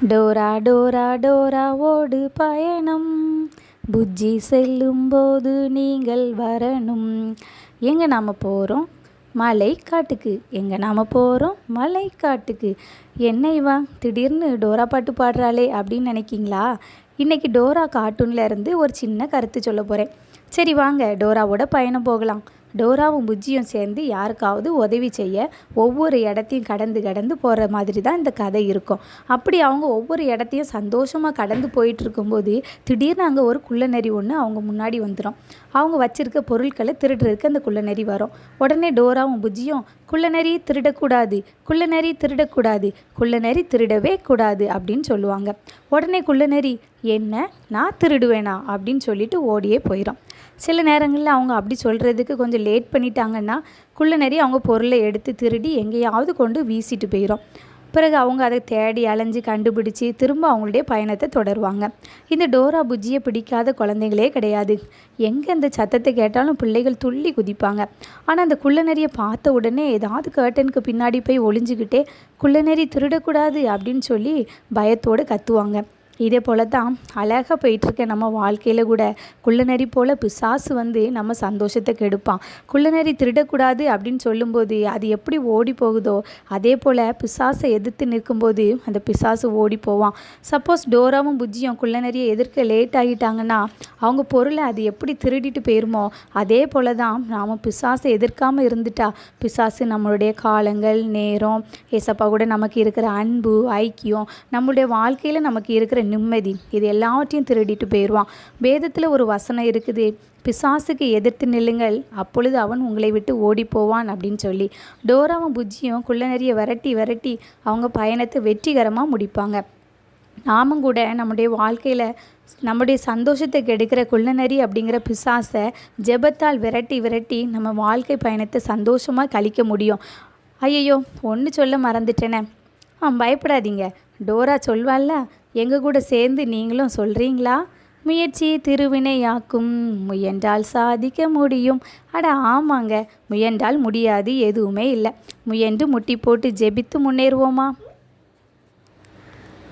Dora Dora Dora ஓடு பயணம், புஜ்ஜி செல்லும்போது நீங்கள் வரணும். எங்கே நாம் போகிறோம்? மலை காட்டுக்கு. எங்கே நாம் போகிறோம்? மலை காட்டுக்கு. என்ன இவா திடீர்னு டோரா பாட்டு பாடுறாளே அப்படின்னு நினைக்கிங்களா? இன்றைக்கி டோரா கார்ட்டூனில் இருந்து ஒரு சின்ன கருத்து சொல்ல போகிறேன். சரி வாங்க டோராவோட பயணம் போகலாம். டோராவும் புஜ்ஜியும் சேர்ந்து யாருக்காவது உதவி செய்ய ஒவ்வொரு இடத்தையும் கடந்து கடந்து போகிற மாதிரி தான் இந்த கதை இருக்கும். அப்படி அவங்க ஒவ்வொரு இடத்தையும் சந்தோஷமாக கடந்து போயிட்டுருக்கும்போது திடீர்னு அங்கே ஒரு குள்ளநரி ஒன்று அவங்க முன்னாடி வந்துடும். அவங்க வச்சுருக்க பொருட்களை திருடுறதுக்கு அந்த குள்ளநரி வரும். உடனே டோராவும் புஜ்ஜியும் குள்ளநரி திருடக்கூடாது, குள்ளநரி திருடக்கூடாது, குள்ளநரி திருடவே கூடாது அப்படின்னு சொல்லுவாங்க. உடனே குள்ளநரி என்ன நான் திருடுவேனா அப்படின்னு சொல்லிட்டு ஓடியே போயிடும். சில நேரங்களில் அவங்க அப்படி சொல்கிறதுக்கு கொஞ்சம் லேட் பண்ணிட்டாங்கன்னா குள்ளநரி அவங்க பொருளை எடுத்து திருடி எங்கேயாவது கொண்டு வீசிட்டு போயிடும். பிறகு அவங்க அதை தேடி அலைஞ்சு கண்டுபிடிச்சி திரும்ப அவங்களுடைய பயணத்தை தொடருவாங்க. இந்த டோரா புஜ்ஜியை பிடிக்காத குழந்தைங்களே கிடையாது. எங்கே இந்த சத்தத்தை கேட்டாலும் பிள்ளைகள் துள்ளி குதிப்பாங்க. ஆனால் அந்த குள்ளநரியை பார்த்த உடனே ஏதாவது கர்ட்டனுக்கு பின்னாடி போய் ஒளிஞ்சிக்கிட்டே குள்ளநரி திருடக்கூடாது அப்படின்னு சொல்லி பயத்தோடு கத்துவாங்க. இதே போல தான் அழகாக போயிட்டுருக்க நம்ம வாழ்க்கையில் கூட குள்ளநரி போல் பிசாசு வந்து நம்ம சந்தோஷத்தை கெடுப்பான். குள்ளநரி திருடக்கூடாது அப்படின்னு சொல்லும்போது அது எப்படி ஓடி போகுதோ அதே போல் பிசாசை எதிர்த்து நிற்கும்போது அந்த பிசாசு ஓடி போவான். சப்போஸ் டோராவும் புஜ்ஜியும் குள்ளநரியை எதிர்க்க லேட் ஆகிட்டாங்கன்னா அவங்க பொருளை அது எப்படி திருடிட்டு போயிருமோ அதே போல் தான் நாம் பிசாசை எதிர்க்காமல் இருந்துட்டா பிசாசு நம்மளுடைய காலங்கள், நேரம், ஏசப்பா கூட நமக்கு இருக்கிற அன்பு, ஐக்கியம், நம்மளுடைய வாழ்க்கையில் நமக்கு இருக்கிற நிம்மதி, இது எல்லாவற்றையும் திருடிட்டு போயிடுவான். வேதத்தில் ஒரு வசனம் இருக்குது, பிசாசுக்கு எதிர்த்து நில்லுங்கள், அப்பொழுது அவன் உங்களை விட்டு ஓடி போவான் அப்படின்னு சொல்லி. டோராவும் புஜ்ஜியும் குள்ளநரியை விரட்டி விரட்டி அவங்க பயணத்தை வெற்றிகரமாக முடிப்பாங்க. நாமும் கூட நம்முடைய வாழ்க்கையில் நம்முடைய சந்தோஷத்தை கெடுக்கிற குள்ளநரி அப்படிங்கிற பிசாசை ஜெபத்தால் விரட்டி விரட்டி நம்ம வாழ்க்கை பயணத்தை சந்தோஷமாக கழிக்க முடியும். ஐயையோ ஒன்று சொல்ல மறந்துட்டேனே. பயப்படாதீங்க, டோரா சொல்வாள்ல, எங்கள் கூட சேர்ந்து நீங்களும் சொல்கிறீங்களா? முயற்சி திருவினையாக்கும், முயன்றால் சாதிக்க முடியும். அட ஆமாங்க, முயன்றால் முடியாது எதுவுமே இல்லை. முயன்று முட்டி போட்டு ஜெபித்து முன்னேறுவோமா?